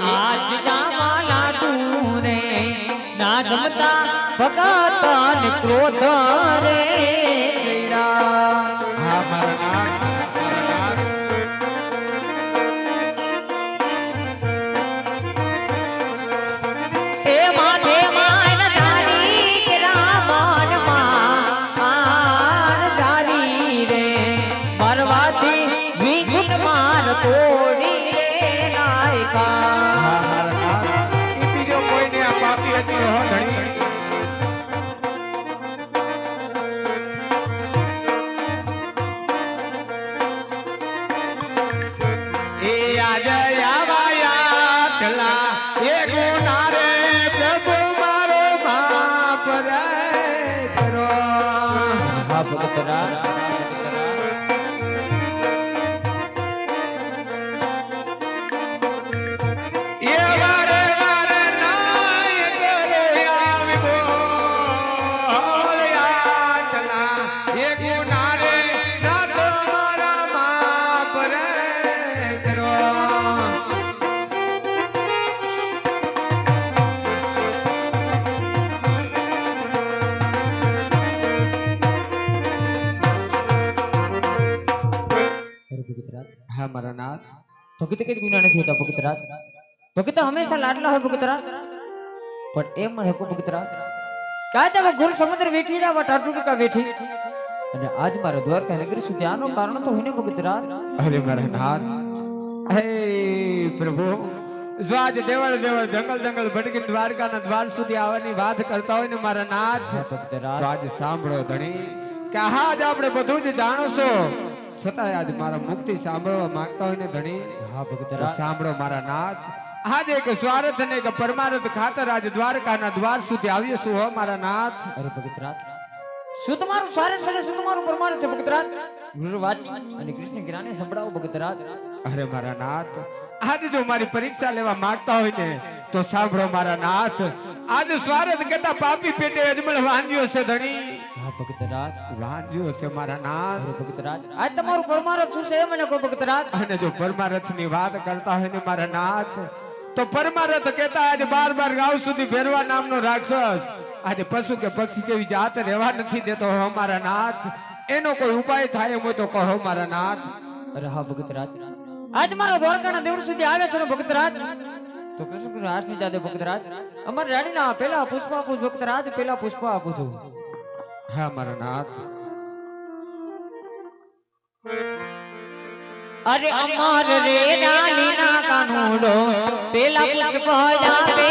आज जावाला तूने ना जमता भगतान क्रोध रे ભગત કઈ ગુના નથી હોતા ભગતરાજ ભગત હંમેશા લાડલા હોય ભગતરાજ પણ એમ હકો ભગતરાજ કાય તમે ગુરુ સમુદ્ર વેઠી જાવ ટાટુકા વેઠી અને આજ મારો દ્વારકા નગરી સુધી આનો કારણ તો હોય ને ભગતરાજ અરે મારા નાથ હે પ્રભુ સ્વાજ દેવળ દેવળ જંગલ જંગલ ભટકી દ્વારકાના દ્વાર સુધી આવવાની વાત કરતા હોય ને મારા નાથ ભગતરાજ સ્વાજ સાંભળો ધણી કે આજ આપણે બધું જ જાણો છો છતાં આજ મારા મુક્તિ સાંભળવા માંગતા હોય ને ધણી હા ભગતરાજ સાંભળો મારા નાથ આજ એક સ્વાર્થ અને એક પરમાર્થ ખાતર આજ દ્વારકાના દ્વાર સુધી આવ્યો છું હો મારા નાથ અરે ભગતરાજ શું તમારું સ્વાર્થ છે શું તમારું પરમાર્થ છે ભગતરાજ ગુરુવાજી અને કૃષ્ણ જ્ઞાને સંભળાવો ભગતરાજ અરે મારા નાથ આજ જો મારી પરીક્ષા લેવા માંગતા હોય ને તો સાંભળો મારા નાથ આજ સ્વાર્થ કરતા પાપી પેટે અજમલ વાંજ્યો છે ધણી હા ભગતરાજ વાંજ્યો છે મારા નાથ ભગતરાજ આજ તમારું પરમાર્થ શું છે મને કહો ભગતરાજ અને જો પરમાર્થ ની વાત કરતા હોય ને મારા નાથ તો પરમાર્થ કહેતા આજે 12 ગાઉ સુધી ભેરવા નામનો રાક્ષસ આજે પશુ કે પક્ષી કેવી જાત રહેવા નથી દેતો હો મારા નાથ એનો કોઈ ઉપાય થાય એમ હોય તો કહો મારા નાથ અરે હા ભગતરાજ આજ મારો દ્વારકાના દેવળ સુધી આવે છે ભગતરાજ તો કૃષ્ણ હાથ ની જાદે ભગતરાજ અમાર રાણીના પેલા પુષ્પ આપું ભગતરાજ પેલા પુષ્પ આપું છું હા મારા નાથ અરે અમાર રે રાણીના કાનુડો પેલા પુષ્પ જાવે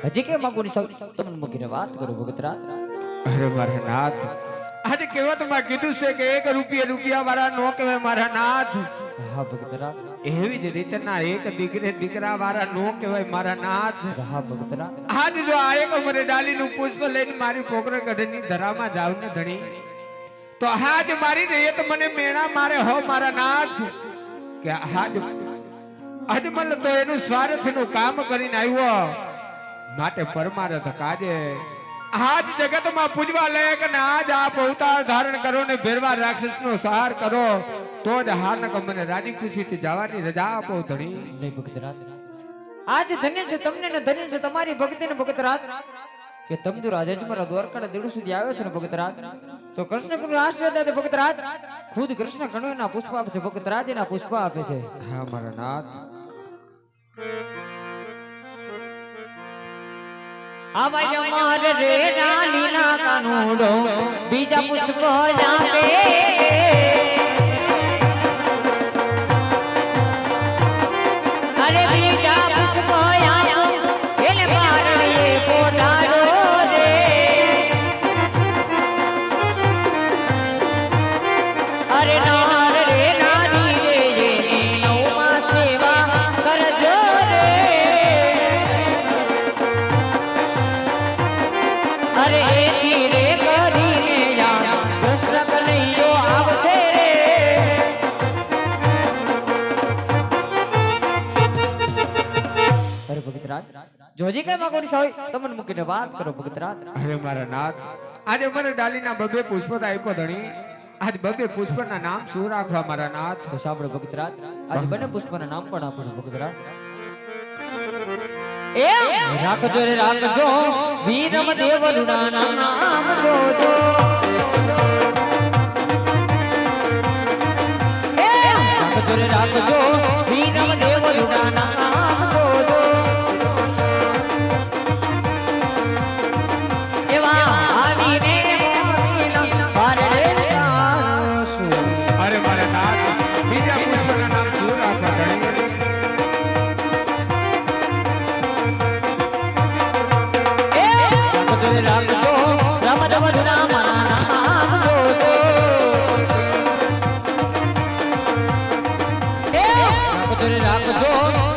હજી કે માંગુ તમને મૂકીને વાત કરું ભગતરાજ અરે મારા નાથ આજે કહેવતમાં કીધું છે કે 1 રૂપિયા વાળા નો કહેવાય મારા નાથ હા ભગતરાજ એવી જ રીતના એક દીકરા વાળા નો કહેવાય મારા નાથ હા ભગતરાજ આજ જો આ એક મરે ડાલીનું પુષ્પ લઈને મારી પોકર ગઢની ધરામાં જાવ ને ધણી તો હાજ મારી ને એ તો મને મેણા મારે હો મારા નાથ કે હાજ અજમલ તો એનું સ્વાર્થનું કામ કરીને આવ્યો, માટે પરમારથ કાજે આજ જગતમાં પૂજવા લાયક ને આજ આપ અવતાર ધારણ કરો ને ભેરવા રાક્ષસનો સંહાર કરો, તો જ હારનક મને રાજી ખુશીથી જવાની રજા આપો ધણી. નહીં ભગતરાજ, આજ ધન્ય છે તમને ને ધન્ય છે તમારી ભક્તિ ને ભગતરાજ, કે તમજો રાજા જ મારા દ્વારકાના દેડુ સુધી આવ્યો છે ને ભગતરાજ, તો કૃષ્ણ પ્રભુ આશીર્વાદ આપે ભગતરાજ. ખુદ કૃષ્ણ કણવેના પુષ્પ આપે છે ભગતરાજ, એના પુષ્પ આપે છે. હા મારા નાથ. આવાજ માર રે રાલીના કાનુડો બીજા પુષ્પ આપે, અરે બીજા પુષ્પ આયા એને પારણીએ પોટાડો રે, અરે નાર રે નારી રે એની નવમાં સેવા કરજો રે, અરે એથી રે કરીને યા કૃષ્ણ કનૈયો આવશે રે. અરે ભગતરાજ, જોજી કઈ માંગો હોય તમને મૂકીને વાત કરો ભગતરાજ. અરે મારા નાથ, આજે મને ડાલીના બબે પુષ્પ આપ્યો ધણી, આજ બબે પુષ્પના નામ શું રાખવા મારા નાથ? તો સાંભળો ભગતરાજ, આજે બંને પુષ્પના નામ પણ આપો ભગતરાજ. એ રાખજો રે રાખજો વીરમ દેવરુના નામ જોજો, એ રાખજો રે રાખજો વીરમ દેવરુના નામ જોજો, એવા આવીને મોરીના બારડે ચાલશું. અરે મારા નાથ, બીજા પુષ્પના નામ શું રાખવા ધણી? રાખજો રામ દેવરુના નામ જોજો, રાખજો રે રાખજો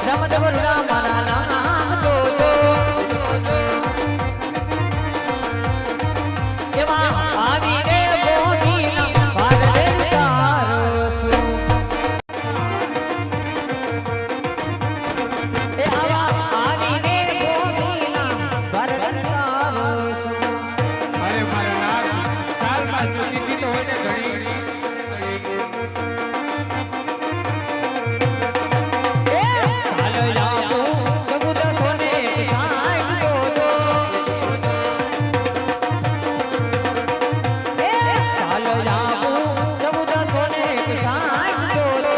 રામ દેવરુના નામ જોજો, એવા આવીને મોરીના બારડે ચાલશું. એ આવા આવીને મોરીના બારડે ચાલશું. અરે મારા નાથ, સાલમાં સુધી તો હોય ને ઘણી. ચાલો જાઓ સમુદ્ર સોને સાંઈ જોજો, ચાલો જાઓ સમુદ્ર સોને સાંઈ જોજો,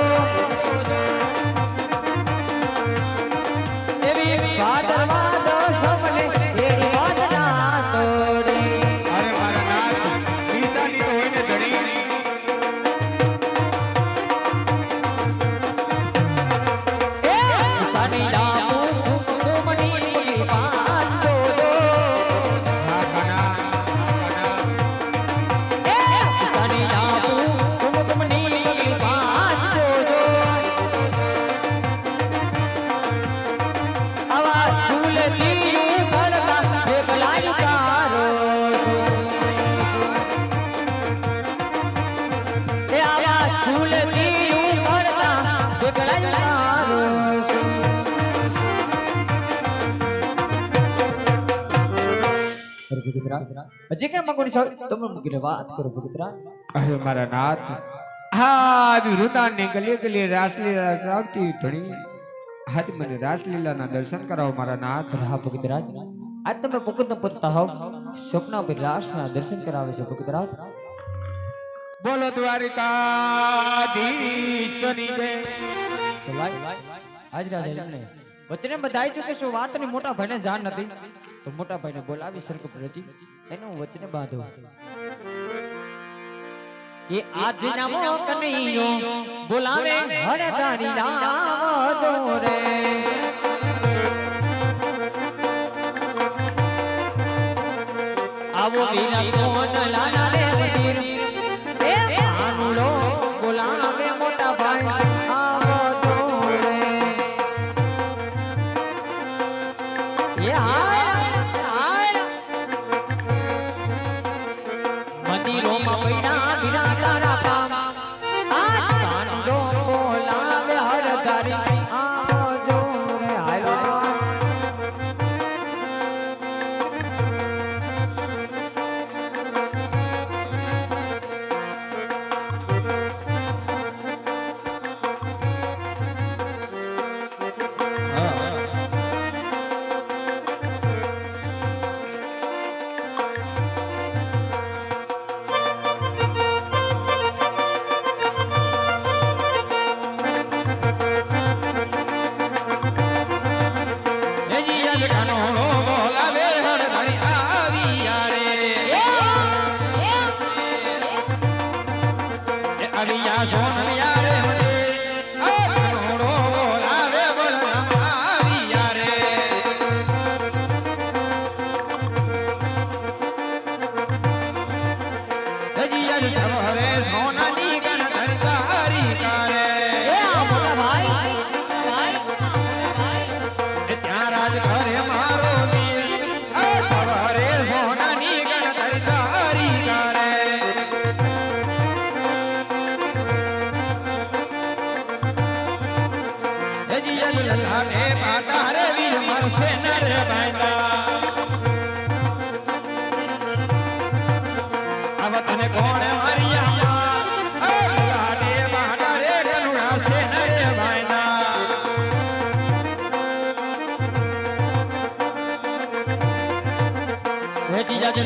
એવી ભાદરવા દોષમને એવી વાદના તોડી. અરે મારા નાથ, બીજાની તો હોય ને ધણી. સાની જાઓ કુમકુમની પગી પાસ જોજો, હા કાના, હા કાના. સાની જાઓ કુમકુમની પગી પાસ જોજો, આવા ફૂલથી ઉભરતા ભેગલાઈ તારો છું, એ આવા ફૂલથી ઉભરતા ભેગલાઈ તારો છું. હજી કેમ માંગો છો તમે મૂકીને વાત કરો ભગતરાજ. અરે મારા નાથ, આજ વૃંદાવનની ગલીએ ગલીએ રાસલીલા ચાલતી ધણી, આજ મને રાસલીલાના દર્શન કરાવો મારા નાથ. હા ભગતરાજ, આજ તમે પોકત પતતા હોવ સ્વપ્ન પર રાસના દર્શન કરાવે છે ભગતરાજ. બોલો દ્વારિકાધીશની જય. તો લાય આજ રાજા એમને વચને બધાઈ ચૂકે છો, વાતની મોટા ભાઈને જાણ નથી, તો મોટા ભાઈને બોલાવી સરક રચી એનું વચને બાંધો. એ આજ નામો કનૈયો બોલાવે હરધારી નામ જોરે, આવો વીરા કોન લાલા રે વીર, એ ભાનુડો બોલાવે મોટા ભાઈ આવો જોરે. એ હાય મંદિરોમાં પૈડા વીરા તારા પામ, આ ભાનુડો બોલાવે હરધારી આવો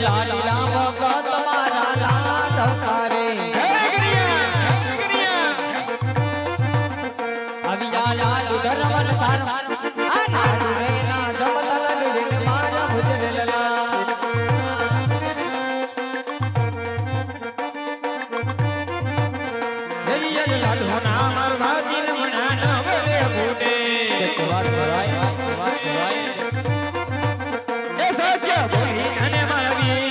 લાડીલા ભગત મારા લાડ અવતારે અવિયા લાડુ ધર્મન સાર આ લાડુ રે ના જમતલ રે મારા ભુજરેલા લાડુ ના મારવા દિલ મના નવરે બુડે વાત ભરાય એ સત્ય બોલી અને મારી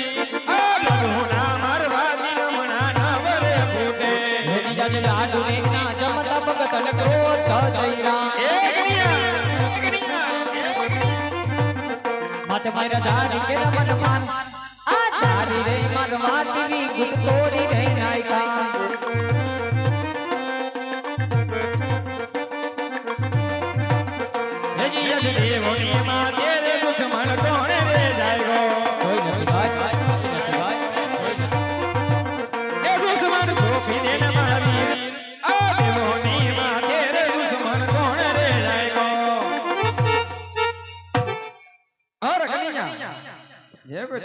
આ લાડુ ના મારવા દિલ મના નવરે બુડે લાડુ રે ના જમત ભગત ક્રોધ જઈરા મત મારા ધારી કે રમન માન આ ધારી રે મરવા દીવી ગુટ તોડી રે નાયકા દેવોની માં તેરે દુશ્મન કોણે રે જાયગો કોઈ નથી ભાઈ એ દુશ્મન ગોપીને ન મારી આ દેવોની માં તેરે દુશ્મન કોણે રે જાયગો અરે કન્યા જે કોઈ